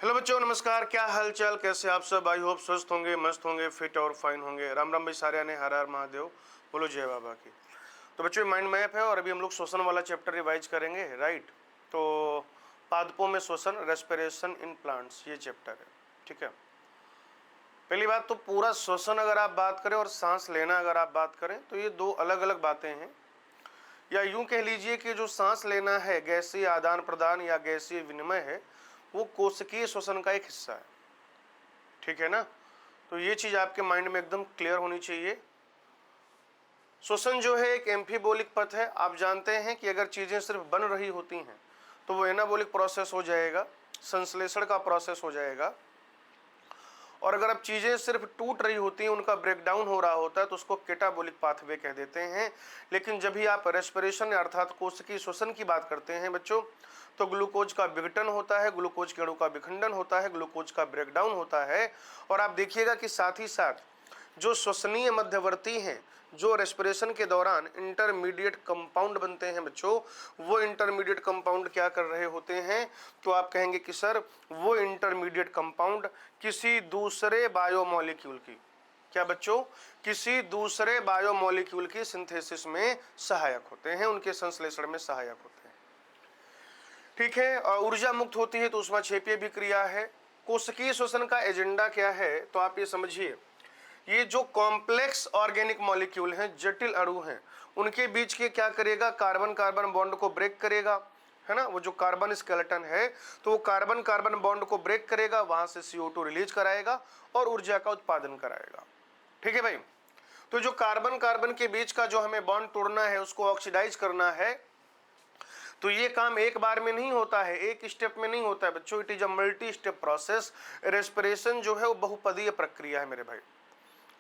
Hello बच्चों, नमस्कार। क्या हाल चाल, कैसे आप सब? आई होप स्वस्थ होंगे, मस्त होंगे, फिट और फाइन होंगे। राम राम भाई सारे ने, हर हर महादेव, बोलो जय बाबा की। तो बच्चों, माइंड मैप है और अभी हम लोग श्वसन वाला चैप्टर रिवाइज करेंगे, राइट। तो पादपों में श्वसन, रेस्पिरेशन इन प्लांट्स, ये चैप्टर है, ठीक है। पहली बात तो पूरा श्वसन अगर आप बात करें और सांस लेना अगर आप बात करें तो ये दो अलग अलग बातें हैं, या यूं कह लीजिए कि जो सांस लेना है, गैसीय आदान प्रदान या गैसीय विनिमय है, वो कोशिकीय श्वसन का एक हिस्सा है, ठीक है ना। तो ये चीज आपके माइंड में एकदम क्लियर होनी चाहिए। श्वसन जो है एक एम्फीबोलिक पथ है। आप जानते हैं कि अगर चीजें सिर्फ बन रही होती हैं तो वो एनाबोलिक प्रोसेस हो जाएगा, संश्लेषण का प्रोसेस हो जाएगा। और अगर अब चीजें सिर्फ टूट रही होती हैं, उनका ब्रेकडाउन हो रहा होता है, तो उसको केटाबोलिक पाथवे कह देते हैं। लेकिन जब भी आप रेस्पिरेशन अर्थात कोशिकीय श्वसन की बात करते हैं बच्चों, तो ग्लूकोज का विघटन होता है, ग्लूकोज के अणु का विखंडन होता है, ग्लूकोज का ब्रेकडाउन होता है। और आप देखिएगा कि साथ ही साथ जो श्वसनीय मध्यवर्ती हैं, जो रेस्पिरेशन के दौरान इंटरमीडिएट कंपाउंड बनते हैं बच्चों, वो इंटरमीडिएट कंपाउंड क्या कर रहे होते हैं? तो आप कहेंगे कि सर वो इंटरमीडिएट कंपाउंड किसी दूसरे बायोमोलिक्यूल की, क्या बच्चों, किसी दूसरे बायोमोलिक्यूल की सिंथेसिस में सहायक होते हैं, उनके संश्लेषण में सहायक होते हैं, ठीक है। और ऊर्जा मुक्त होती है तो ऊष्माक्षेपीय भी क्रिया है। कोशिकीय श्वसन का एजेंडा क्या है? तो आप ये समझिए, ये जो कॉम्प्लेक्स ऑर्गेनिक मॉलिक्यूल हैं, जटिल अणु हैं, उनके बीच के क्या करेगा? कार्बन कार्बन बॉन्ड को ब्रेक करेगा, है ना। वो जो कार्बन स्केलेटन है, तो वो कार्बन कार्बन बॉन्ड को ब्रेक करेगा, वहां से CO2 रिलीज कराएगा और ऊर्जा का उत्पादन कराएगा, ठीक है भाई। तो जो कार्बन कार्बन के बीच का जो हमें बॉन्ड तोड़ना है, उसको ऑक्सीडाइज करना है, तो ये काम एक बार में नहीं होता है, एक स्टेप में नहीं होता है बच्चों। It is a multi step process. Respiration जो है वो बहुपदीय प्रक्रिया है मेरे भाई।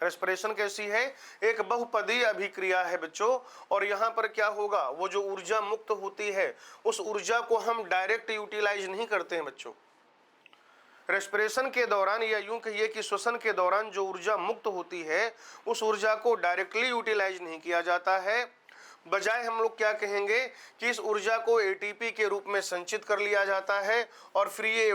रेस्पिरेशन कैसी है? एक बहुपदीय अभिक्रिया है बच्चों। और यहां पर क्या होगा? वो जो ऊर्जा मुक्त होती है, उस ऊर्जा को हम डायरेक्ट यूटिलाइज नहीं करते हैं बच्चों। रेस्पिरेशन के दौरान, या यूं कहिए कि श्वसन के दौरान जो ऊर्जा मुक्त होती है, उस ऊर्जा को डायरेक्टली यूटिलाइज नहीं किया जाता है। बजाय हम लोग क्या कहेंगे कि इस ऊर्जा को ATP के रूप में संचित कर लिया जाता है। और फिर ये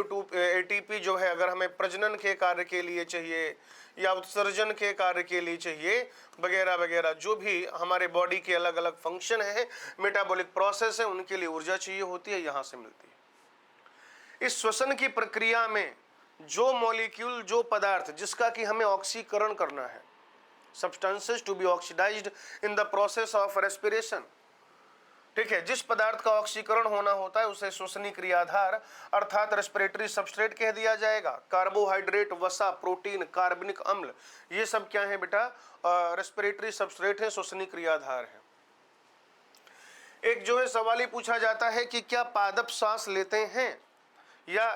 ATP जो है, अगर हमें प्रजनन के कार्य के लिए चाहिए या उत्सर्जन के कार्य के लिए चाहिए, वगैरह वगैरह, जो भी हमारे बॉडी के अलग अलग फंक्शन है, मेटाबॉलिक प्रोसेस है, उनके लिए ऊर्जा चाहिए होती है, यहाँ से मिलती है। इस श्वसन की प्रक्रिया में जो मॉलिक्यूल, जो पदार्थ जिसका कि हमें ऑक्सीकरण करना है, substances to be oxidized in the process of respiration, ठीक है, जिस पदार्थ का ऑक्सीकरण होना होता है उसे श्वसनी क्रियाधार अर्थात रेस्पिरेटरी सबस्ट्रेट कह दिया जाएगा। कार्बोहाइड्रेट, वसा, प्रोटीन, कार्बनिक अम्ल, ये सब क्या है बेटा? रेस्पिरेटरी सबस्ट्रेट है, श्वसनी क्रियाधार है। एक जो है सवाल ही पूछा जाता है कि क्या पादप सांस लेते हैं, या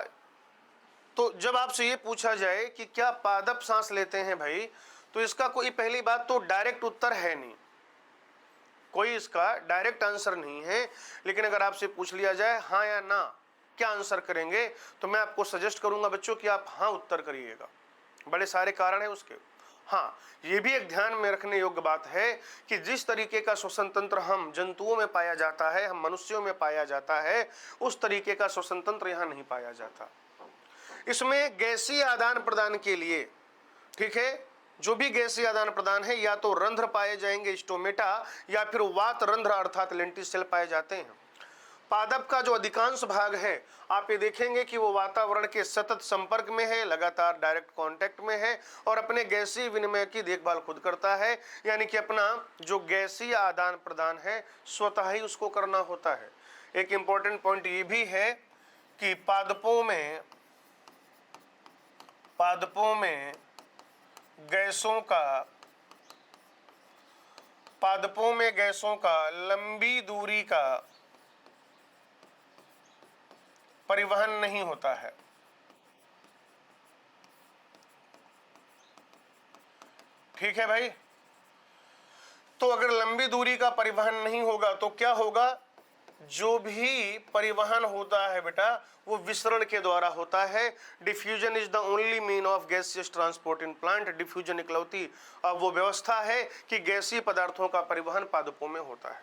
तो जब आपसे ये पूछा जाए कि क्या पादप सांस लेते हैं भाई, तो इसका कोई पहली बात तो डायरेक्ट उत्तर है नहीं, कोई इसका डायरेक्ट आंसर नहीं है। लेकिन अगर आपसे पूछ लिया जाए हाँ या ना, क्या आंसर करेंगे, तो मैं आपको सजेस्ट करूंगा बच्चों कि आप हाँ उत्तर करिएगा। बड़े सारे कारण है उसके। हाँ, ये भी एक ध्यान में रखने योग्य बात है कि जिस तरीके का श्वसन तंत्र हम जंतुओं में पाया जाता है, हम मनुष्यों में पाया जाता है, उस तरीके का श्वसन तंत्र यहाँ नहीं पाया जाता। इसमें गैसीय आदान प्रदान के लिए, ठीक है, जो भी गैसीय आदान प्रदान है, या तो रंध्र पाए जाएंगे स्टोमेटा, या फिर वात रंध्र अर्थात लेंटिसेल पाए जाते हैं। पादप का जो अधिकांश भाग है, आप ये देखेंगे कि वो वातावरण के सतत संपर्क में है, लगातार डायरेक्ट कांटेक्ट में है, और अपने गैसीय विनिमय की देखभाल खुद करता है। यानी कि अपना जो गैसीय आदान प्रदान है स्वतः ही उसको करना होता है। एक इंपॉर्टेंट पॉइंट ये भी है कि पादपों में गैसों का लंबी दूरी का परिवहन नहीं होता है, ठीक है भाई। तो अगर लंबी दूरी का परिवहन नहीं होगा तो क्या होगा? जो भी परिवहन होता है बेटा, वो विसरण के द्वारा होता है। Diffusion is the only mean of gaseous transport in plant. Diffusion इकलौती वो व्यवस्था है कि गैसीय पदार्थों का परिवहन पादपों में होता है।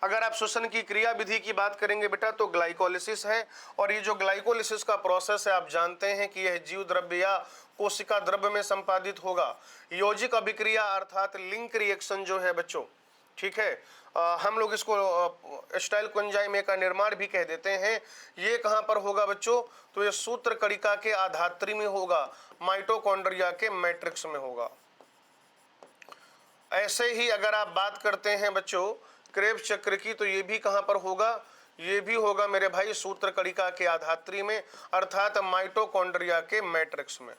अगर आप श्वसन की क्रिया विधि की बात करेंगे बेटा तो ग्लाइकोलिसिस है, और ये जो ग्लाइकोलिसिस का प्रोसेस है आप जानते हैं कि यह जीव द्रव्य या कोशिका द्रव्य में संपादित होगा। यौगिक अभिक्रिया अर्थात लिंक रिएक्शन जो है बच्चों, ठीक है, हम लोग इसको स्टाइल एंजाइम का निर्माण भी कह देते हैं। ये कहाँ पर होगा बच्चों, तो ये सूत्र कणिका के आधात्री में होगा, माइटोकॉन्ड्रिया के मैट्रिक्स में होगा। ऐसे ही अगर आप बात करते हैं बच्चों क्रेब्स चक्र की, तो ये भी कहां पर होगा, ये भी होगा मेरे भाई सूत्र कणिका के आधात्री में अर्थात माइटोकॉन्ड्रिया के मैट्रिक्स में।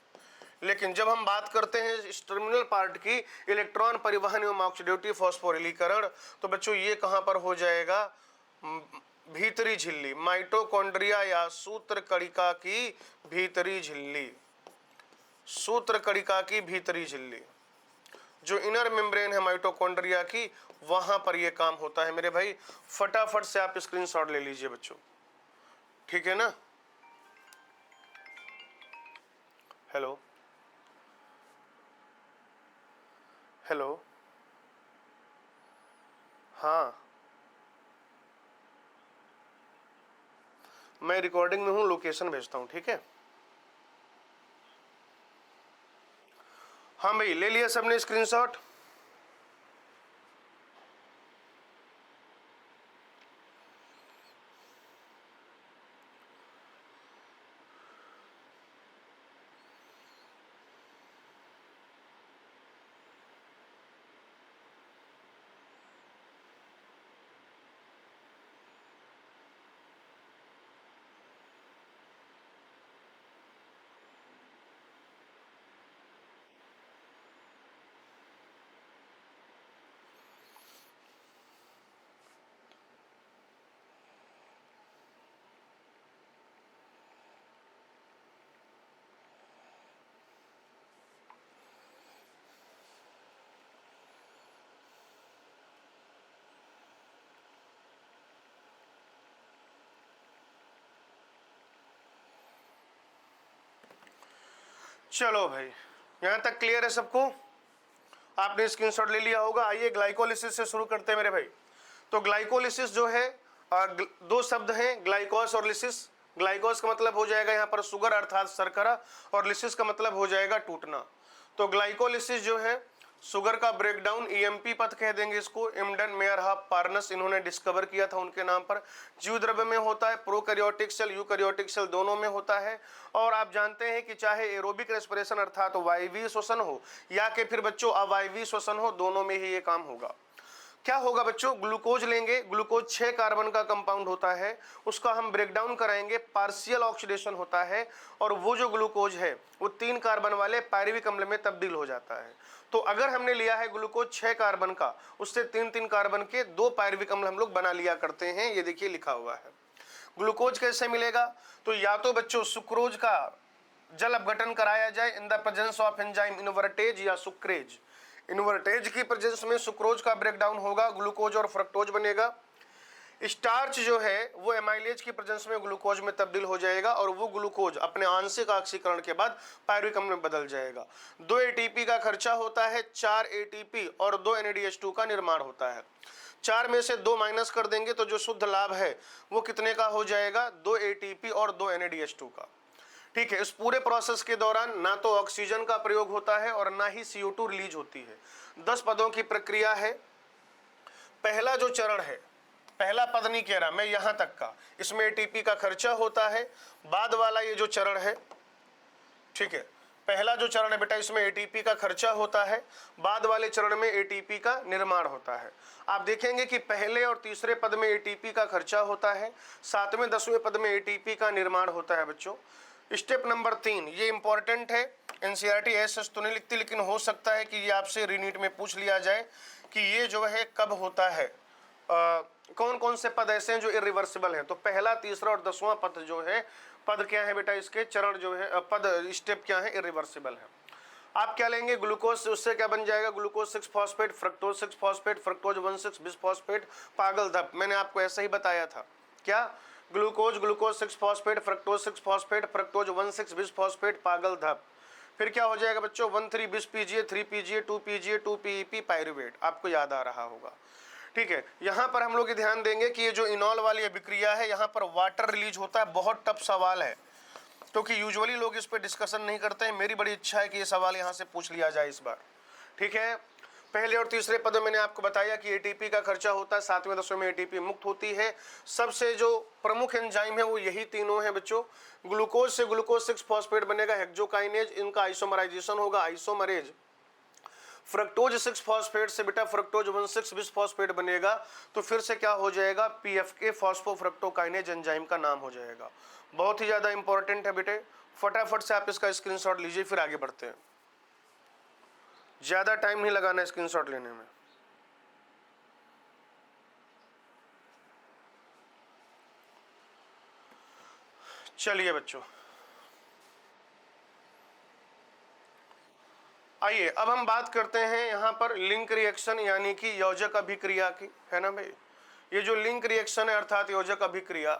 लेकिन जब हम बात करते हैं इस टर्मिनल पार्ट की, इलेक्ट्रॉन परिवहन एवं ऑक्सीडेटिव फॉस्फोरिलीकरण, तो बच्चों ये कहां पर हो जाएगा, भीतरी झिल्ली, माइटोकॉन्ड्रिया या सूत्र कणिका की भीतरी झिल्ली, सूत्र कणिका की भीतरी झिल्ली, जो इनर मेम्ब्रेन है माइटोकॉन्ड्रिया की, वहां पर यह काम होता है मेरे भाई। फटाफट से आप स्क्रीनशॉट ले लीजिए बच्चों, ठीक है ना। हेलो हेलो, हाँ मैं रिकॉर्डिंग में हूं, लोकेशन भेजता हूं, ठीक है। हाँ भाई ले लिया सबने स्क्रीनशॉट। चलो भाई यहां तक क्लियर है सबको, आपने स्क्रीनशॉट ले लिया होगा। आइए ग्लाइकोलिसिस से शुरू करते हैं मेरे भाई। तो ग्लाइकोलिसिस जो है दो शब्द हैं, ग्लाइकोस और लिसिस। ग्लाइकोस का मतलब हो जाएगा यहाँ पर शुगर अर्थात शर्करा, और लिसिस का मतलब हो जाएगा टूटना। तो ग्लाइकोलिसिस जो है शुगर का ब्रेकडाउन, ईएमपी पथ कह देंगे इसको, इम्डन मेयरहाफ पार्नस इन्होंने डिस्कवर किया था, उनके नाम पर। जीव द्रव्य में होता है, प्रोकैरियोटिक सेल यूकैरियोटिक सेल दोनों में होता है। और आप जानते हैं कि चाहे एरोबिक रेस्पिरेशन अर्थात वायवीय श्वसन हो या कि फिर बच्चों अवायवीय श्वसन हो, दोनों में ही ये काम होगा। क्या होगा बच्चों, ग्लूकोज लेंगे, ग्लूकोज 6 कार्बन का कंपाउंड होता है, उसका हम ब्रेकडाउन कराएंगे, पार्शियल ऑक्सीडेशन होता है, और वो जो ग्लूकोज है वो 3 कार्बन वाले पायरुविक अम्ल में तब्दील हो जाता है। तो अगर हमने लिया है ग्लूकोज 6 कार्बन का, उससे 3-3 कार्बन के 2 पायरुविक अम्ल हम लोग बना लिया करते हैं। ये देखिए लिखा हुआ है। ग्लूकोज कैसे मिलेगा, तो या तो बच्चों सुक्रोज का जल अपघटन कराया जाए in the presence of enzyme invertase या सुक्रेज। इन्वर्टेज की प्रेजेंस में सुक्रोज का ब्रेकडाउन होगा, ग्लूकोज और फ्रक्टोज बनेगा। स्टार्च जो है वो एमाइलेज की प्रेजेंस में ग्लूकोज में तब्दील हो जाएगा, और वो ग्लूकोज अपने आंशिक ऑक्सीकरण के बाद पायरुविक अम्ल में बदल जाएगा। 2 एटीपी का खर्चा होता है, 4 एटीपी और 2 NADH2 का निर्माण होता है। 4 में से 2 माइनस कर देंगे तो जो शुद्ध लाभ है वो कितने का हो जाएगा, 2 एटीपी और 2 NADH2 का। ठीक है, इस पूरे प्रोसेस के दौरान ना तो ऑक्सीजन का प्रयोग होता है और ना ही CO2 रिलीज होती है। 10 पदों की प्रक्रिया है। पहला जो चरण है, पहला पद नहीं कह रहा मैं, यहां तक का, इसमें एटीपी का खर्चा होता है। बाद वाला ये जो चरण है, ठीक है, पहला जो चरण है बेटा इसमें एटीपी का खर्चा होता है, बाद वाले चरण में एटीपी का निर्माण होता है। आप देखेंगे कि पहले और तीसरे पद में एटीपी का खर्चा होता है, 7वें 10वें पद में एटीपी का निर्माण होता है बच्चों। स्टेप नंबर 3 ये इंपॉर्टेंट है, एनसीईआरटी ऐसे तो नहीं लिखती, लेकिन हो सकता है कि ये आपसे रीनीट में पूछ लिया जाए कि ये जो है कब होता है, कौन कौन से पद ऐसे हैं जो इरिवर्सिबल हैं। तो पहला, तीसरा और 10वां पद जो है, पद क्या है बेटा इसके, चरण जो है, पद स्टेप क्या है, इरिवर्सिबल है। आप क्या लेंगे, ग्लूकोज से उससे क्या बन जाएगा, glucose 6 phosphate, fructose 6 phosphate, fructose 1,6 bis phosphate, पागल धप, मैंने आपको ऐसा ही बताया था। क्या, glucose 6 phosphate, fructose 6 phosphate, fructose 1,6 bis phosphate, पागल धप। फिर क्या हो जाएगा बच्चों, 1,3 बिस PGA, 3 PGA, 2 PGA, 2 PEP pyruvate, आपको याद आ रहा होगा। ठीक है, यहाँ पर हम लोग ये ध्यान देंगे कि ये जो इनॉल वाली अभिक्रिया है, यहाँ पर वाटर रिलीज होता है। बहुत टफ सवाल है, क्योंकि यूजुअली लोग इस पर डिस्कशन नहीं करते हैं। मेरी बड़ी इच्छा है कि ये सवाल यहाँ से पूछ लिया जाए इस बार। ठीक है, पहले और तीसरे पद में मैंने आपको बताया कि एटीपी का खर्चा होता है, 7वें 10वें में एटीपी मुक्त होती है। सबसे जो प्रमुख एंजाइम है वो यही तीनों हैं बच्चों। ग्लूकोज से ग्लूकोज 6 फॉस्फेट बनेगा, हेक्सोकाइनेज, इनका आइसोमराइजेशन होगा, आइसोमरेज। फ्रक्टोज 6 फॉस्फेट से बेटा फ्रक्टोज 1,6 बिस फॉस्फेट बनेगा, तो फिर से क्या हो जाएगा, पीएफके फॉस्फोफ्रक्टोकाइनेज एंजाइम का नाम हो जाएगा। बहुत ही ज़्यादा इंपॉर्टेंट है बेटे, फटाफट से आप इसका स्क्रीनशॉट लीजिए, फिर आगे बढ़ते हैं। ज़्यादा टाइम नहीं लगाना स्क्रीनशॉट लेने में। चलिए बच्चों, आइए अब हम बात करते हैं यहाँ पर लिंक रिएक्शन यानी कि योजक अभिक्रिया की, है ना भाई। ये जो लिंक रिएक्शन है अर्थात योजक अभिक्रिया,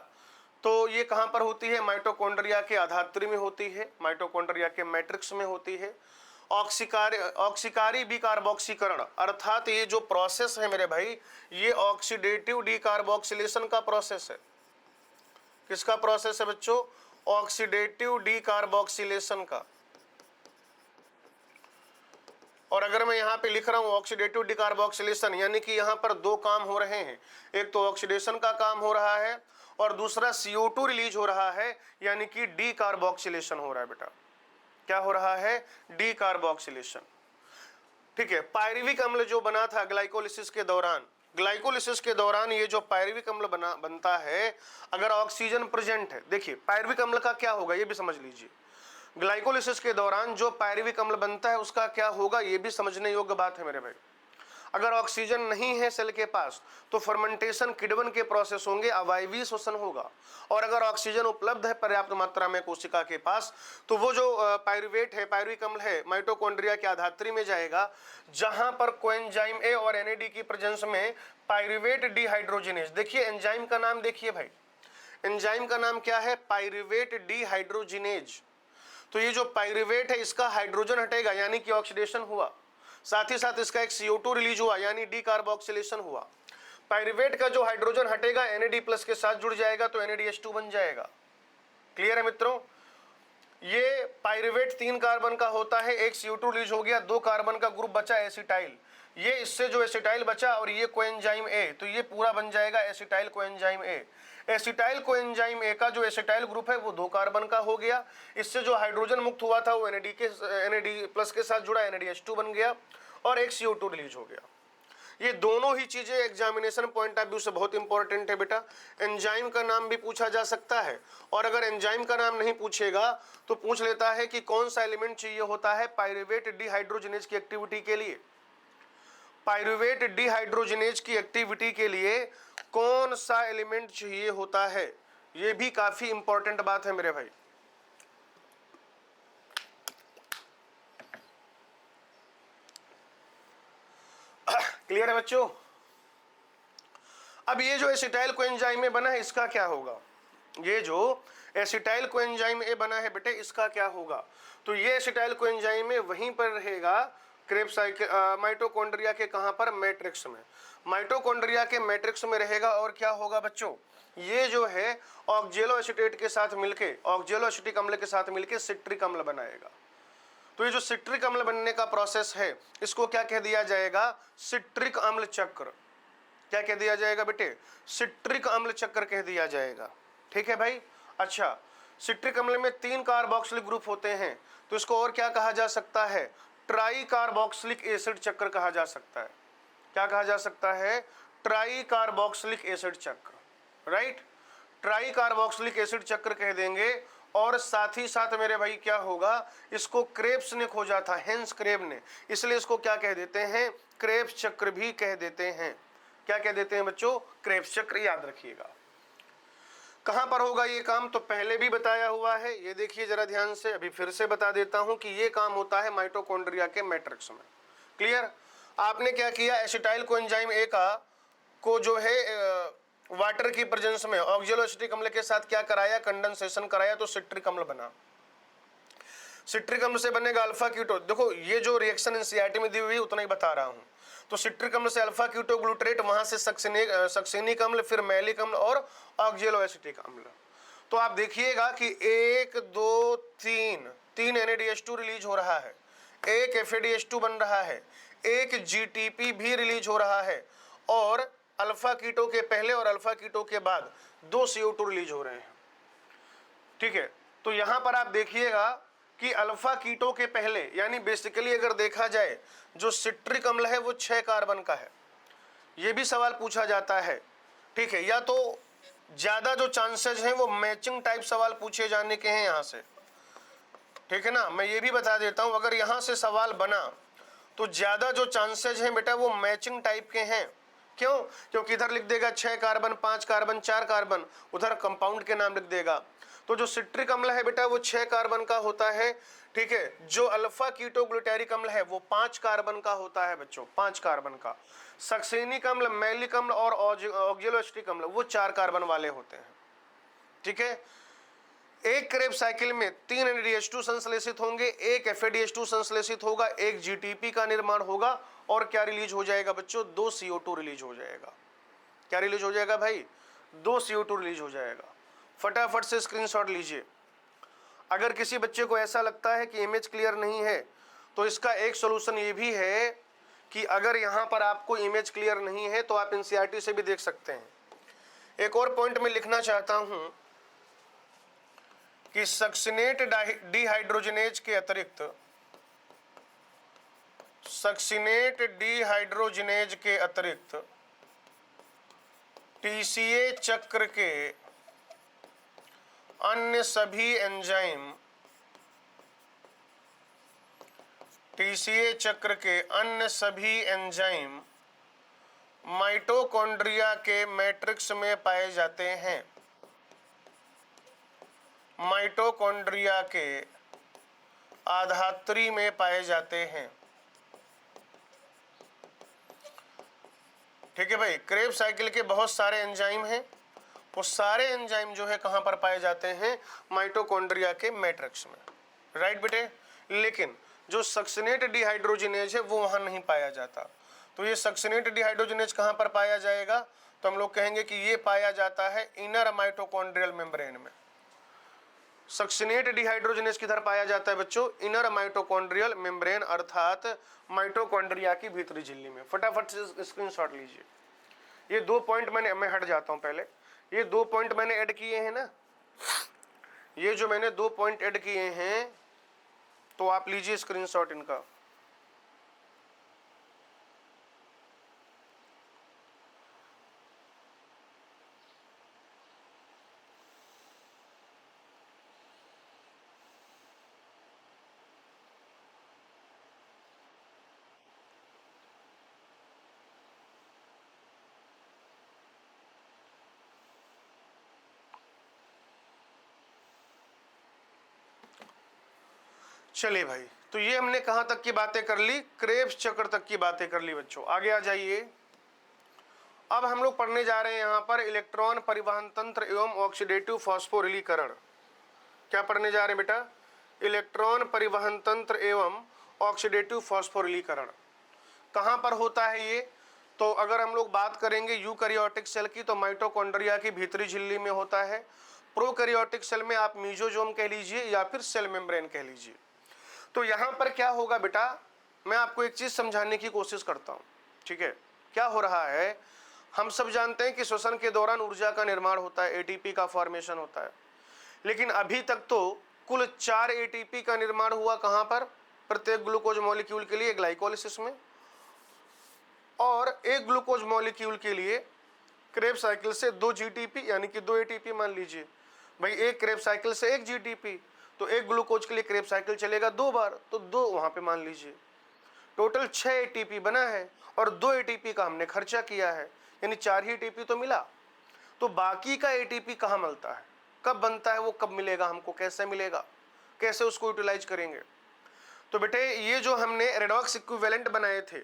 तो ये कहाँ पर होती है, माइटोकॉन्ड्रिया के आधात्री में होती है, माइटोकॉन्ड्रिया के मैट्रिक्स में होती है। ऑक्सीकारी बिकार्बोक्सीकरण अर्थात ये जो प्रोसेस है मेरे भाई, ये ऑक्सीडेटिव डीकार्बोक्सिलेशन का प्रोसेस है। किसका प्रोसेस है बच्चों, ऑक्सीडेटिव डीकार्बोक्सिलेशन का। और अगर मैं यहाँ पे लिख रहा हूँ ऑक्सीडेटिव डिकार्बोक्सिलेशन, यानी कि यहाँ पर दो काम हो रहे हैं, एक तो ऑक्सीडेशन का काम हो रहा है और दूसरा CO2 रिलीज हो रहा है, यानी कि डीकार्बोक्सिलेशन हो रहा है बेटा। क्या हो रहा है, डीकार्बोक्सिलेशन। ठीक है, पायरुविक अम्ल जो बना था ग्लाइकोलिसिस के दौरान, ग्लाइकोलिसिस के दौरान ये जो पायरुविक अम्ल बनता है, अगर ऑक्सीजन प्रेजेंट है, देखिए पायरुविक अम्ल का क्या होगा ये भी समझ लीजिए। ग्लाइकोलिसिस के दौरान जो पायरुविक अम्ल बनता है उसका क्या होगा ये भी समझने योग्य बात है मेरे भाई। अगर ऑक्सीजन नहीं है सेल के पास तो फर्मेंटेशन किण्वन के प्रोसेस होंगे, अवायवीय श्वसन होगा। और अगर ऑक्सीजन उपलब्ध है पर्याप्त मात्रा में कोशिका के पास, तो वो जो पायरुवेट है, पायरुविक अम्ल है, माइटोकॉन्ड्रिया के आधात्री में जाएगा, जहां पर कोएंजाइम ए और NAD की प्रेजेंस में पायरुवेट डिहाइड्रोजिनेज। देखिए एंजाइम का नाम देखिए भाई, एंजाइम का नाम क्या है, पायरुवेट डिहाइड्रोजिनेज। तो ये जो पायरुवेट है इसका हाइड्रोजन हटेगा यानी कि ऑक्सीडेशन हुआ, साथ ही साथ इसका एक CO2 रिलीज हुआ यानी डीकार्बोक्सिलेशन हुआ। पायरुवेट का जो हाइड्रोजन हटेगा NAD+ के साथ जुड़ जाएगा तो NADH2 बन जाएगा। क्लियर है मित्रों, ये पायरुवेट 3 कार्बन का होता है, एक CO2 रिलीज हो गया, 2 कार्बन का ग्रुप बचा एसिटाइल, ये इससे जो एसिटाइल बचा और ये कोएंजाइम ए, तो ये पूरा बन जाएगा acetyl coenzyme A. Acetyl coenzyme A का जो एसिटाइल ग्रुप है वो 2 कार्बन का हो गया, इससे जो हाइड्रोजन मुक्त हुआ था वो NAD+ के साथ जुड़ा, NADH2 बन गया और एक CO2 रिलीज हो गया। ये दोनों ही चीजें एग्जामिनेशन पॉइंट ऑफ व्यू से बहुत इंपॉर्टेंट है बेटा। एंजाइम का नाम भी पूछा जा सकता है, और अगर एंजाइम का नाम नहीं पूछेगा तो पूछ लेता है कि कौन सा एलिमेंट चाहिए होता है पायरुवेट डिहाइड्रोजिनेज की एक्टिविटी के लिए। पायरुवेट डिहाइड्रोजिनेज की एक्टिविटी के लिए कौन सा एलिमेंट चाहिए होता है, यह भी काफी इंपॉर्टेंट बात है मेरे भाई। क्लियर है बच्चों। अब ये जो एसिटाइल कोएंजाइम ए बना है इसका क्या होगा, ये जो एसिटाइल कोएंजाइम ए बना है बेटे इसका क्या होगा, तो ये एसिटाइल कोएंजाइम ए वहीं पर रहेगा क्रेब्स माइटोकॉन्ड्रिया के कहां पर, मैट्रिक्स में। माइटोकॉन्ड्रिया के मैट्रिक्स में रहेगा और क्या होगा बच्चों, ये जो है ऑक्जेलो एसिटेट के साथ मिलके, ऑक्जेलो एसिटिक अम्ल के साथ मिलके सिट्रिक अम्ल बनाएगा। तो ये जो सिट्रिक अम्ल बनने का प्रोसेस है इसको क्या कह दिया जाएगा, सिट्रिक अम्ल चक्र। क्या कह दिया जाएगा बेटे, सिट्रिक अम्ल चक्र कह दिया जाएगा। ठीक है भाई। अच्छा, सिट्रिक अम्ल में 3 कार्बोक्सिलिक ग्रुप होते हैं, तो इसको और क्या कहा जा सकता है, ट्राई कार्बोक्सिलिक एसिड चक्र कहा जा सकता है। क्या कहा जा सकता है, ट्राई कार्बोक्सिलिक एसिड चक्र, राइट। ट्राई कार्बोक्सिलिक एसिड चक्र कह देंगे। और साथ ही साथ मेरे भाई क्या होगा, इसको क्रेब्स ने खोजा था, हेंस क्रेब ने, इसलिए इसको क्या कह देते हैं, क्रेब्स चक्र भी कह देते हैं। क्या कह देते हैं बच्चों, क्रेब्स चक्र, याद रखिएगा। कहां पर होगा ये काम, तो पहले भी बताया हुआ है, ये देखिए जरा ध्यान से, अभी फिर से बता देता हूं कि ये काम होता है माइटोकॉन्ड्रिया के मैट्रिक्स में। क्लियर। आपने क्या किया, एसिटाइल कोएंजाइम ए का को जो है वाटर की प्रेजेंस में ऑक्जेलो एसिटिक अम्ल के साथ क्या कराया, कंडेंसेशन कराया, तो सिट्रिक अम्ल बना। सिट्रिक अम्ल से बनेगा अल्फा कीटोन। देखो ये जो रिएक्शन एनसीईआरटी में दी हुई है उतना ही बता रहा हूं। तो सिट्रिक अम्ल से अल्फा कीटोग्लूटरेट, वहां से सक्सेनिक अम्ल, फिर मैलिक अम्ल और ऑक्जेलो एसिटिक अम्ल। तो आप देखिएगा कि 1 2 3 NADH2 रिलीज हो रहा है, एक FADH2 बन रहा है, एक GTP भी रिलीज हो रहा है, और अल्फा कीटो के पहले और अल्फा कीटो के बाद 2 CO2 रिलीज हो रहे हैं। ठीक है, तो यहां पर आप देखिएगा कि अल्फा कीटो के पहले, यानी बेसिकली अगर देखा जाए जो सिट्रिक अम्ल है वो 6 कार्बन का है। ये भी सवाल पूछा जाता है, ठीक है, या तो ज्यादा जो चांसेस हैं वो मैचिंग टाइप सवाल पूछे जाने के हैं यहां से, ठीक है ना। मैं ये भी बता देता हूं, अगर यहां से सवाल बना तो ज्यादा जो चांसेस हैं बेटा वो मैचिंग टाइप के हैं। क्यों? क्योंकि इधर लिख देगा 6 कार्बन, 5 कार्बन, 4 कार्बन, उधर कंपाउंड के नाम लिख देगा। तो जो सिट्रिक अम्ल है बेटा वो 6 कार्बन का होता है, ठीक है। जो अल्फा कीटोग्लूटारिक अम्ल है वो 5 कार्बन का होता है बच्चों, 5 कार्बन का। सक्सेनिक अम्ल, मैलिक अम्ल और ऑक्जेलो एसिटिक अम्ल वो 4 कार्बन वाले होते हैं, ठीक है। एक क्रेब साइकिल में 3 NADH2 संश्लेषित होंगे, एक FADH2 संश्लेषित होगा, एक GTP का निर्माण होगा, और क्या रिलीज हो जाएगा बच्चों? 2 CO2 रिलीज हो जाएगा। क्या रिलीज हो जाएगा भाई? 2 CO2 रिलीज हो जाएगा। फटाफट से स्क्रीनशॉट लीजिए। अगर किसी बच्चे को ऐसा लगता है कि इमेज क्लियर नहीं है, तो इसका एक सॉल्यूशन ये भी है कि अगर यहां पर आपको इमेज क्लियर नहीं है तो आप NCERT से भी देख सकते हैं। एक और पॉइंट में लिखना चाहता हूं कि सक्सिनेट डिहाइड्रोजनेज के अतिरिक्त, सक्सिनेट डिहाइड्रोजनेज के अतिरिक्त TCA चक्र के अन्य सभी एंजाइम, TCA चक्र के अन्य सभी एंजाइम माइटोकॉन्ड्रिया के मैट्रिक्स में पाए जाते हैं। माइटोकॉन्ड्रिया के आधात्री में पाए जाते हैं, ठीक है भाई। क्रेब साइकिल के बहुत सारे एंजाइम हैं, वो सारे एंजाइम जो है कहां पर पाए जाते हैं? माइटोकॉन्ड्रिया के मैट्रिक्स में, राइट बेटे। लेकिन जो सक्सिनेट डिहाइड्रोजनेज है वो वहां नहीं पाया जाता। तो ये सक्सिनेट डिहाइड्रोजनेज कहां पर पाया जाएगा? तो हम लोग कहेंगे कि ये पाया जाता है इनर माइटोकॉन्ड्रियल मेम्ब्रेन में। सक्सिनेट डिहाइड्रोजनेज किधर पाया जाता है बच्चों? इनर माइटोकॉन्ड्रियल मेम्ब्रेन, अर्थात माइटोकॉन्ड्रिया की भीतरी झिल्ली में। फटाफट से स्क्रीनशॉट लीजिए। ये 2 पॉइंट मैं हट जाता हूं पहले। ये 2 पॉइंट मैंने ऐड किए हैं ना, ये जो मैंने 2 पॉइंट ऐड किए हैं, तो आप लीजिए स्क्रीनशॉट इनका। चलिए भाई, तो ये हमने कहां तक की बातें कर ली? क्रेब्स चक्र तक की बातें कर ली बच्चों। आगे आ जाइए। अब हम लोग पढ़ने जा रहे हैं यहां पर इलेक्ट्रॉन परिवहन तंत्र एवं ऑक्सीडेटिव फॉस्फोरिलीकरण। क्या पढ़ने जा रहे हैं बेटा? इलेक्ट्रॉन परिवहन तंत्र एवं ऑक्सीडेटिव फॉस्फोरिलीकरण। कहां पर होता है ये? तो अगर हम लोग बात करेंगे यूकैरियोटिक सेल की, तो माइटोकॉन्ड्रिया की भीतरी झिल्ली में होता है। प्रोकैरियोटिक सेल में आप मीजोजोम कह लीजिए या फिर सेल मेम्ब्रेन कह लीजिए। तो यहां पर क्या होगा बेटा, मैं आपको एक चीज समझाने की कोशिश करता हूं, ठीक है। क्या हो रहा है, हम सब जानते हैं कि श्वसन के दौरान ऊर्जा का निर्माण होता है, एटीपी का फॉर्मेशन होता है। लेकिन अभी तक तो कुल 4 एटीपी का निर्माण हुआ। कहां पर? प्रत्येक ग्लूकोज मॉलिक्यूल के लिए ग्लाइकोलिसिस में, और एक ग्लूकोज मॉलिक्यूल के लिए क्रेब साइकिल से 2 जीटीपी यानी कि 2 एटीपी मान लीजिए भाई। एक क्रेब साइकिल से 1 जीटीपी, तो एक ग्लूकोज के लिए क्रेब साइकिल चलेगा 2 बार, तो 2 वहां पे मान लीजिए। टोटल 6 एटीपी बना है और 2 एटीपी का हमने खर्चा किया है, यानी 4 ही एटीपी तो मिला। तो बाकी का एटीपी कहाँ मिलता है, कब बनता है, वो कब मिलेगा हमको, कैसे मिलेगा, कैसे उसको यूटिलाइज करेंगे? तो बेटे ये जो हमने रेडॉक्स इक्विवेलेंट बनाए थे,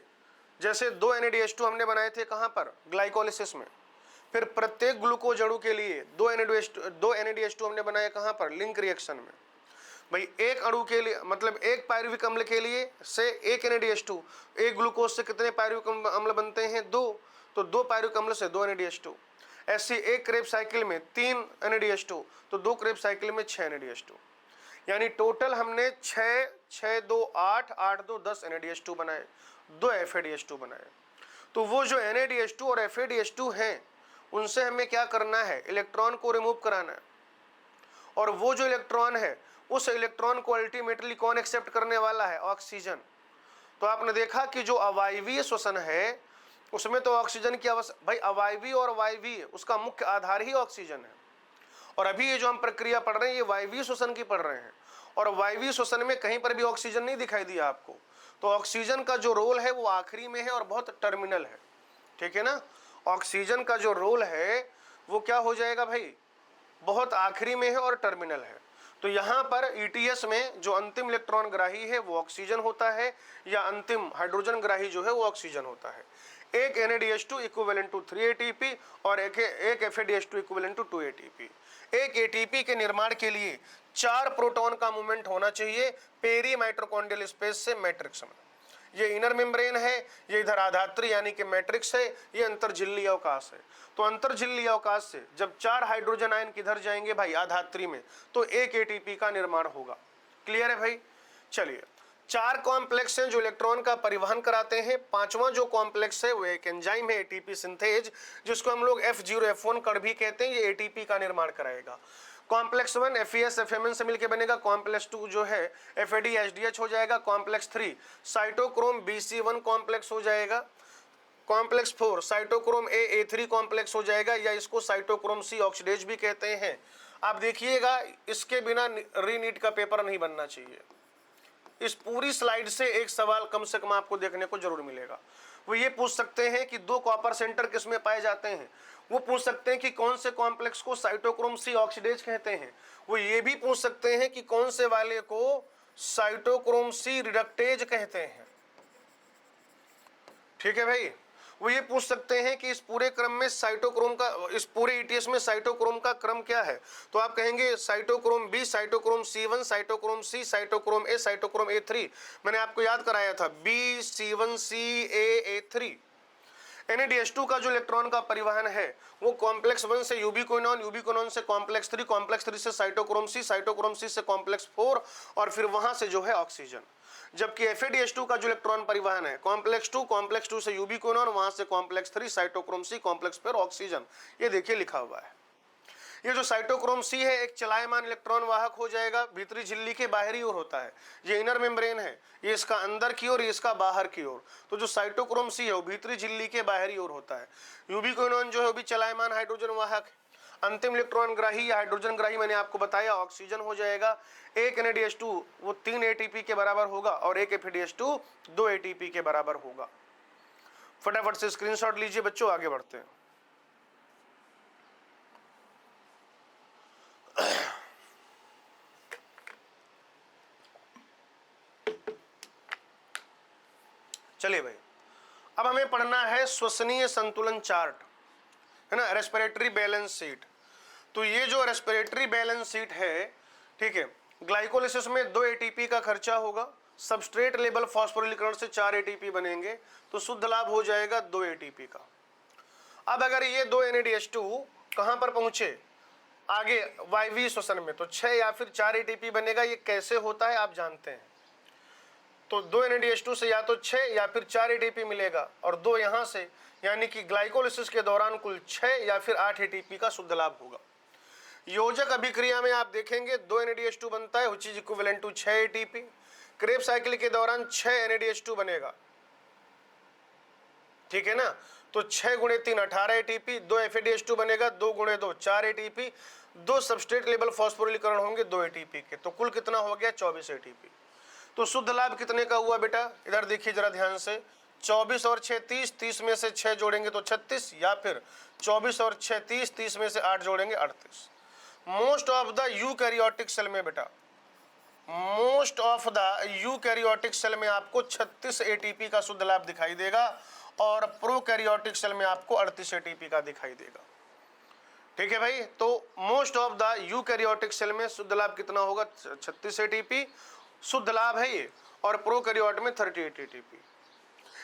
जैसे 2 NADH2 हमने बनाए थे कहाँ पर? ग्लाइकोलिसिस में। फिर प्रत्येक ग्लूकोज अणु के लिए 2 NADH2 हमने बनाया कहाँ पर? लिंक रिएक्शन में। भाई एक अणु के लिए मतलब एक पायरुविक अम्ल के लिए से एक NADH2, एक ग्लूकोज से कितने पायरुविक अम्ल बनते हैं? 2, तो 2 पायरुविक अम्ल से 2 NADH2। ऐसे एक क्रेब साइकिल में 3 NADH2, तो 2 क्रेब साइकिल में 6 NADH2। यानी टोटल हमने 6 6 2 8 8 2 10 NADH2 बनाए, 2 FADH2 बनाए। तो वो जो NADH2 और FADH2 हैं उनसे हमें क्या करना है? इलेक्ट्रॉन को रिमूव कराना है। और वो जो इलेक्ट्रॉन है उस इलेक्ट्रॉन को अल्टीमेटली कौन एक्सेप्ट करने वाला है? ऑक्सीजन। तो आपने देखा कि जो अवायवीय श्वसन है उसमें तो ऑक्सीजन की आवश्यकता, भाई अवायवीय और वायवीय उसका मुख्य आधार ही ऑक्सीजन है। और अभी ये जो हम प्रक्रिया पढ़ रहे हैं ये वायवीय श्वसन की पढ़ रहे हैं, और वायवीय श्वसन में कहीं पर भी ऑक्सीजन नहीं दिखाई दिया आपको। तो ऑक्सीजन का जो रोल है वो आखिरी में है और बहुत टर्मिनल है, ठीक है ना। ऑक्सीजन का जो रोल है वो क्या हो जाएगा भाई? बहुत आखिरी में है और टर्मिनल है। तो यहाँ पर ETS में जो अंतिम इलेक्ट्रॉन ग्राही है वो ऑक्सीजन होता है, या अंतिम हाइड्रोजन ग्राही जो है वो ऑक्सीजन होता है। एक NADH2 इक्विवेलेंट टू 3 ATP और एक FADH2 इक्विवेलेंट टू 2 ATP। एक ATP के निर्माण के लिए 4 प्रोटॉन का मूवमेंट होना चाहिए पेरी माइटोकॉन्ड्रियल स्पेस से मैट्रिक्स में। ये इनर मेम्ब्रेन है, ये इधर आधात्री यानी कि मैट्रिक्स है, ये अंतर्झिल्ली अवकाश है। तो अंतर्झिल्ली अवकाश से जब 4 हाइड्रोजन आयन किधर जाएंगे भाई? आधात्री में, तो एक ATP का निर्माण होगा। क्लियर है भाई? चलिए, 4 कॉम्प्लेक्स हैं जो इलेक्ट्रॉन का परिवहन कराते हैं। 5वां जो कॉम्प्लेक्स है वो एक एंजाइम है ATP सिंथेज, जिसको हम लोग F0 F1 कड़ भी कहते हैं, ये ATP का निर्माण कराएगा। कॉम्प्लेक्स 1 FES FMN से मिलकर बनेगा, कॉम्प्लेक्स 2 जो है FAD HDH हो जाएगा, कॉम्प्लेक्स 3 साइटोक्रोम BC1 कॉम्प्लेक्स हो जाएगा, कॉम्प्लेक्स 4 साइटोक्रोम A3 कॉम्प्लेक्स हो जाएगा, या इसको साइटोक्रोम C ऑक्सीडेज भी कहते हैं। आप देखिएगा इसके बिना रीनीट का पेपर नहीं बनना चाहिए। इस पूरी स्लाइड से एक सवाल कम से कम आपको देखने को जरूर मिलेगा। वो ये पूछ सकते हैं कि 2 कॉपर सेंटर किसमें पाए जाते हैं, वो पूछ सकते हैं कि कौन से कॉम्प्लेक्स को साइटोक्रोम C ऑक्सीडेज कहते हैं, वो ये भी पूछ सकते हैं कि कौन से वाले को साइटोक्रोम C रिडक्टेज कहते हैं। ठीक है भाई? वो ये पूछ सकते हैं कि इस पूरे क्रम में साइटोक्रोम का, इस पूरे ETS में साइटोक्रोम का क्रम क्या है, तो आप कहेंगे cytochrome B, cytochrome C1, cytochrome C, cytochrome A, cytochrome A3। मैंने आपको याद कराया था B C1 C A A3। NADH2 का जो इलेक्ट्रॉन का परिवहन है वो कॉम्प्लेक्स 1 से यूबिक्विनोन, यूबिक्विनोन से कॉम्प्लेक्स 3, कॉम्प्लेक्स 3 से साइटोक्रोम C, साइटोक्रोम C से कॉम्प्लेक्स 4, और फिर वहां से जो है ऑक्सीजन। जबकि FADH2 का जो इलेक्ट्रॉन परिवहन है कॉम्प्लेक्स 2 से यूबिक्विनोन, वहां से complex 3 cytochrome C, complex 4 oxygen. ये देखिए लिखा हुआ है। ये जो साइटोक्रोम C है एक चलायमान इलेक्ट्रॉन वाहक हो जाएगा, भीतरी झिल्ली के बाहरी ओर होता है। ये इनर मेम्ब्रेन है, ये इसका अंदर की ओर, ये इसका बाहर की ओर। तो जो साइटोक्रोम C है वो भीतरी झिल्ली के बाहरी ओर होता है। यूबिक्विनोन जो है वो भी चलायमान हाइड्रोजन वाहक है। अंतिम इलेक्ट्रॉन ग्राही या हाइड्रोजन ग्राही मैंने आपको बताया ऑक्सीजन हो जाएगा। एक NADH2 वो 3 ATP के बराबर होगा और एक FADH2 2 ATP के बराबर होगा। फटाफट से स्क्रीनशॉट लीजिए बच्चों, आगे बढ़ते हैं। चलिए भाई, अब हमें पढ़ना है श्वसनीय संतुलन चार्ट, है ना, रेस्पिरेटरी बैलेंस शीट। तो ये जो रेस्पिरेटरी बैलेंस शीट है, ठीक है, ग्लाइकोलिसिस में 2 ATP का खर्चा होगा, सबस्ट्रेट लेवल फॉस्फोरिलीकरण से 4 ATP बनेंगे, तो शुद्ध लाभ हो जाएगा 2 ATP का। अब अगर ये 2 NADH2 कहां पर पहुंचे आगे वायवीय श्वसन में, तो 6 या फिर 4 ATP बनेगा। ये कैसे होता है आप जानते हैं। तो 2 NADH2 से या तो 6 या फिर 4 ATP मिलेगा, और 2 यहां से, यानी कि ग्लाइकोलिसिस के दौरान कुल 6 या फिर 8 ATP का शुद्ध लाभ होगा। योजक अभिक्रिया में आप देखेंगे 2 NADH2 बनता है, which is equivalent to 6 ATP। Krebs cycle के दौरान 6 NADH2 बनेगा, ठीक है ना। तो 6 गुणे 3 18 ATP, 2 FADH2 बनेगा, 2 गुणे 2 4 ATP, 2 सबस्ट्रेट लेवल फॉस्फोरिलीकरण होंगे 2 ATP के, तो कुल कितना हो गया 24 ATP। तो शुद्ध लाभ कितने का हुआ बेटा? इधर देखिए जरा ध्यान से, 24 और 6 30, 30 में से 6 जोड़ेंगे तो 36, या फिर 24 और 6 30, 30 में से 8 जोड़ेंगे 38। Most of the eukaryotic cell में बेटा, most of the eukaryotic cell में आपको 36 ATP का शुद्ध लाभ दिखाई देगा, और प्रोकैरियोटिक सेल में आपको 38 ATP का दिखाई देगा। ठीक है भाई। तो most of the eukaryotic cell में शुद्ध लाभ कितना होगा? 36 एटीपी शुद्ध लाभ है ये, और प्रोकैरियोट में 38 एटीपी।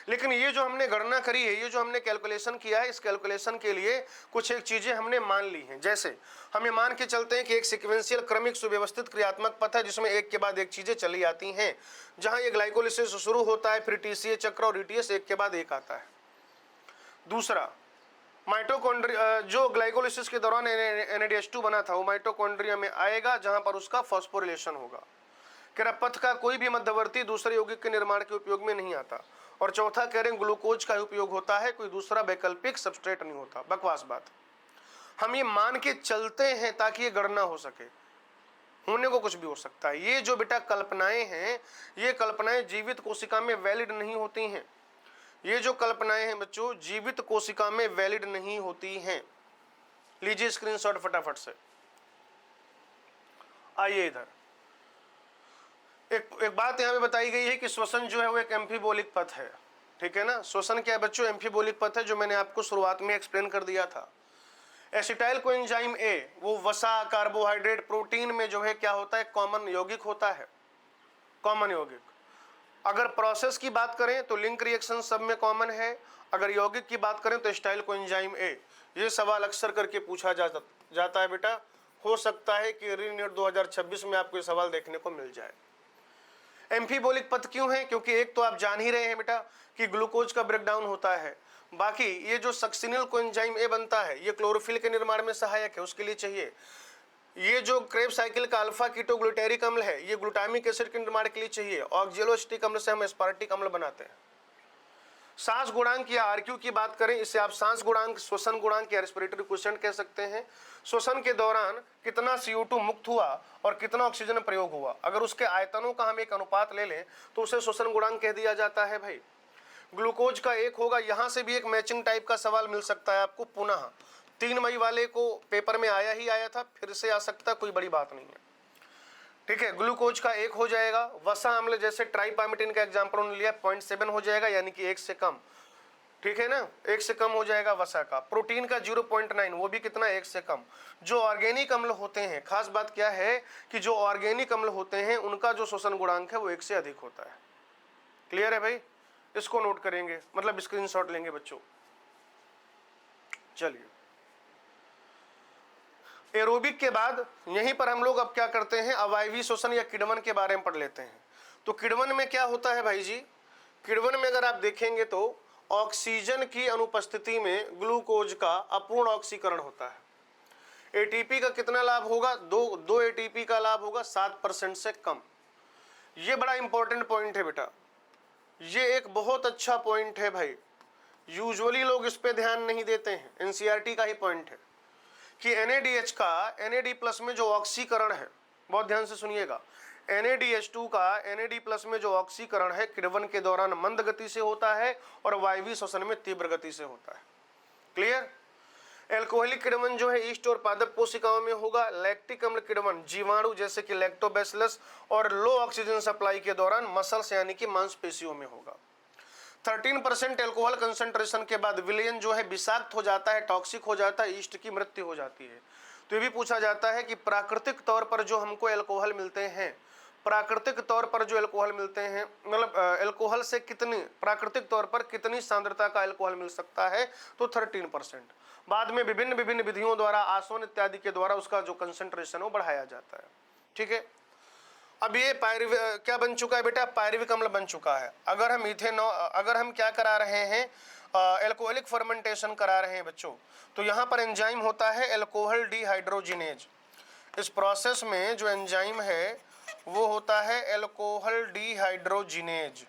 लेकिन ये जो हमने गणना करी है, ये जो हमने कैलकुलेशन किया है, इस कैलकुलेशन के लिए कुछ एक चीजें हमने मान ली हैं। जैसे हम ये मान के चलते हैं कि एक सीक्वेंशियल क्रमिक सुव्यवस्थित क्रियात्मक पथ है जिसमें एक के बाद एक चीजें चली आती हैं, जहां ये ग्लाइकोलिसिस शुरू होता है, फिर टीसीए चक्र और ईटीएस एक के बाद एक आता है। दूसरा, माइटोकॉन्ड्रिया जो ग्लाइकोलिसिस के दौरान NADH2 बना था वो माइटोकॉन्ड्रिया में आएगा, जहां पर उसका फॉस्फोरिलेशन होगा। पथ का कोई भी मध्यवर्ती दूसरे यौगिक के निर्माण के उपयोग में नहीं आता। और चौथा कह रहे हैं ग्लूकोज का उपयोग होता है, कोई दूसरा वैकल्पिक सबस्ट्रेट नहीं होता। बकवास बात। हम ये मान के चलते हैं ताकि ये गणना हो सके, होने को कुछ भी हो सकता है। ये जो बेटा कल्पनाएं हैं, ये कल्पनाएं जीवित कोशिका में वैलिड नहीं होती हैं। ये जो कल्पनाएं हैं बच्चों, जीवित कोशिका में वैलिड नहीं होती हैं। लीजिए स्क्रीनशॉट फटाफट से। आइए इधर, एक बात यहाँ पे बताई गई है कि श्वसन जो है वो एक एम्फीबोलिक पथ है। ठीक है ना? श्वसन क्या है बच्चों? एम्फीबोलिक पथ है, जो मैंने आपको शुरुआत में एक्सप्लेन कर दिया था। एसिटाइल कोएंजाइम ए वो वसा, कार्बोहाइड्रेट, प्रोटीन में जो है क्या होता है? कॉमन यौगिक होता है, कॉमन यौगिक। अगर प्रोसेस की बात करें तो लिंक रिएक्शन सब में कॉमन है। अगर यौगिक की बात करें तो एसिटाइल कोएंजाइम ए। ये सवाल अक्सर करके पूछा जाता है बेटा। हो सकता है कि रीनेट 2026 में आपको ये सवाल देखने को मिल जाए। एम्फीबोलिक पथ क्यों है? क्योंकि एक तो आप जान ही रहे हैं बेटा कि ग्लूकोज का ब्रेकडाउन होता है। बाकी ये जो सक्सिनिल कोएंजाइम ए बनता है, ये क्लोरोफिल के निर्माण में सहायक है, उसके लिए चाहिए। ये जो क्रेब साइकिल का अल्फा कीटोग्लूटेरिक अम्ल है, ये ग्लूटामिक एसिड के निर्माण के लिए चाहिए। ऑक्जेलोएसिटिक अम्ल से हम एस्पार्टिक अम्ल बनाते हैं। सांस गुणांक या आरक्यू की बात करें, इसे आप सांस गुणांक, श्वसन गुणांक या रेस्पिरेटरी क्वोशिएंट कह सकते हैं। श्वसन के दौरान कितना CO2 मुक्त हुआ और कितना ऑक्सीजन प्रयोग हुआ, अगर उसके आयतनों का हम एक अनुपात ले लें तो उसे श्वसन गुणांक कह दिया जाता है भाई। ग्लूकोज का एक होगा। यहां से भी एक मैचिंग टाइप का सवाल मिल सकता है आपको पुनः। 3 मई वाले को पेपर में आया ही आया था, फिर से आ सकता, कोई बड़ी बात नहीं है। ठीक है, ग्लूकोज का एक हो जाएगा। वसा अम्ल जैसे ट्राइपामिटिन का एग्जांपल उन्होंने लिया, 0.7 हो जाएगा, यानी कि 1 से कम। ठीक है ना? 1 से कम हो जाएगा वसा का। प्रोटीन का 0.9, वो भी कितना? 1 से कम। जो ऑर्गेनिक अम्ल होते हैं, खास बात क्या है कि जो ऑर्गेनिक अम्ल होते हैं उनका जो श्वसन गुणांक है वो 1 से अधिक होता है। क्लियर है भाई? इसको नोट करेंगे, मतलब स्क्रीनशॉट लेंगे बच्चों। चलिए, एरोबिक के बाद यहीं पर हम लोग अब क्या करते हैं? अवायवीय श्वसन या किण्वन के बारे में पढ़ लेते हैं। तो किण्वन में क्या होता है भाई जी? किण्वन में अगर आप देखेंगे तो ऑक्सीजन की अनुपस्थिति में ग्लूकोज का अपूर्ण ऑक्सीकरण होता है। एटीपी का कितना लाभ होगा? 2 एटीपी का लाभ होगा, 7% से कम। ये बड़ा इंपॉर्टेंट पॉइंट है बेटा, ये एक बहुत अच्छा पॉइंट है भाई। यूजुअली लोग इस पे ध्यान नहीं देते हैं, एनसीईआरटी का ही पॉइंट है कि NADH का NAD+ में जो ऑक्सीकरण है, बहुत ध्यान से सुनिएगा, NADH2 का NAD+ में जो ऑक्सीकरण है किण्वन के दौरान मंद गति से होता है और वायवीय श्वसन में तीव्र गति से होता है। क्लियर? एल्कोहलिक किण्वन जो है ईस्ट और पादप कोशिकाओं में होगा। लैक्टिक अम्ल किण्वन जीवाणु जैसे कि लैक्टोबैसिलस और लो ऑक्सीजन सप्लाई के दौरान मसल्स यानी कि मांसपेशियों में होगा। 13% एल्कोहल कंसंट्रेशन के बाद विलयन जो है विषाक्त हो जाता है, टॉक्सिक हो जाता है, ईस्ट की मृत्यु हो जाती है। तो ये भी पूछा जाता है कि प्राकृतिक तौर पर जो हमको एल्कोहल मिलते हैं, प्राकृतिक तौर पर जो एल्कोहल मिलते हैं, मतलब एल्कोहल से कितनी, प्राकृतिक तौर पर कितनी सांद्रता का एल्कोहल मिल सकता है? तो 13%। बाद में विभिन्न विधियों द्वारा, आसवन इत्यादि के द्वारा उसका जो कंसंट्रेशन है वो बढ़ाया जाता है। ठीक है, अब ये क्या बन चुका है बेटा? पायरुविक अम्ल बन चुका है। अगर हम क्या करा रहे हैं? एल्कोहलिक फर्मेंटेशन करा रहे हैं बच्चों, तो यहाँ पर एंजाइम होता है एल्कोहल डिहाइड्रोजिनेज। इस प्रोसेस में जो एंजाइम है वो होता है एल्कोहल डिहाइड्रोजिनेज।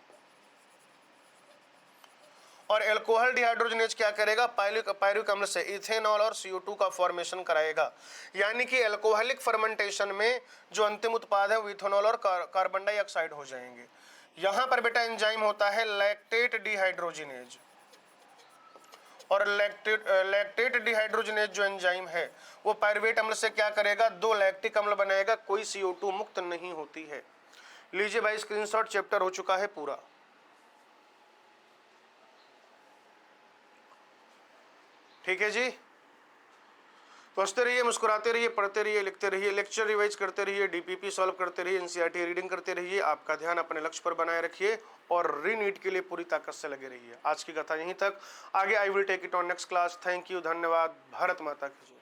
और एल्कोहल डिहाइड्रोजनेज क्या करेगा? पायरुविक अम्ल से इथेनॉल और CO2 का फॉर्मेशन कराएगा। यानी कि एल्कोहलिक फर्मेंटेशन में जो अंतिम उत्पाद है वो इथेनॉल और कार्बन डाइऑक्साइड हो जाएंगे। यहां पर बेटा एंजाइम होता है लैक्टेट डिहाइड्रोजिनेज। और लैक्टेट डिहाइड्रोजिनेज जो एंजाइम है वो पायरुवेट अम्ल से क्या करेगा? 2 लैक्टिक अम्ल बनाएगा, कोई CO2 मुक्त नहीं होती है। लीजिए भाई स्क्रीनशॉट, चैप्टर हो चुका है पूरा। ठीक है जी। तो हंसते रहिए, मुस्कुराते रहिए, पढ़ते रहिए, लिखते रहिए, लेक्चर रिवाइज करते रहिए, डीपीपी सॉल्व करते रहिए, एनसीईआरटी रीडिंग करते रहिए। आपका ध्यान अपने लक्ष्य पर बनाए रखिए और री नीट के लिए पूरी ताकत से लगे रहिए। आज की कथा यहीं तक, आगे I will take it on next class. Thank you, धन्यवाद। भारत माता की जय।